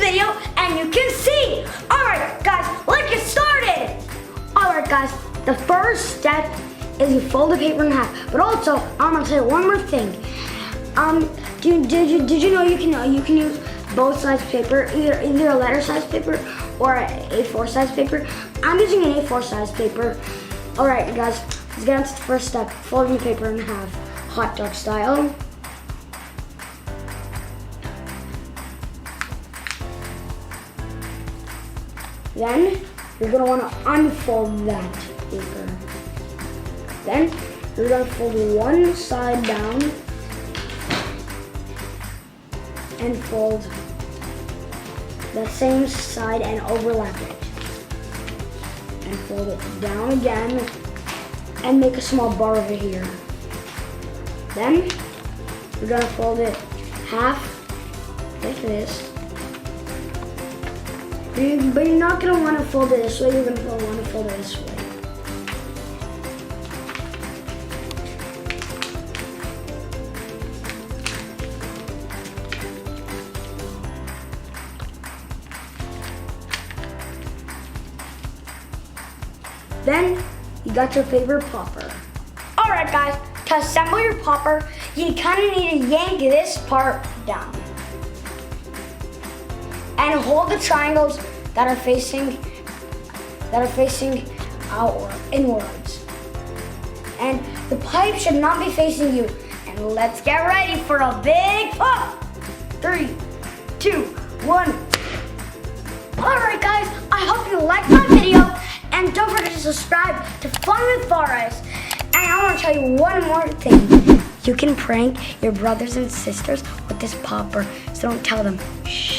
video and you can see. Alright guys, let's get started. Alright guys, the first step is you fold the paper in half. But also, I'm gonna say one more thing. Did you know you can use both sides of paper, either a letter size paper or a A4 size paper? I'm using an A4 size paper. Alright guys, let's get on to the first step. Folding the paper in half, hot dog style. Then you're gonna want to unfold that paper. Then you're gonna fold one side down and fold the same side and overlap it. And fold it down again and make a small bar over here. Then you're gonna fold it half like this. But you're not gonna want to fold it this way, you're gonna want to fold it this way. Then you got your paper popper. Alright guys, to assemble your popper, you kind of need to yank this part down. And hold the triangles that are facing outward, inwards. And the pipe should not be facing you. And let's get ready for a big pop. 3, 2, 1. Alright guys, I hope you liked my video. And don't forget to subscribe to Fun with Faaris. And I want to tell you one more thing. You can prank your brothers and sisters with this popper, so don't tell them. Shh.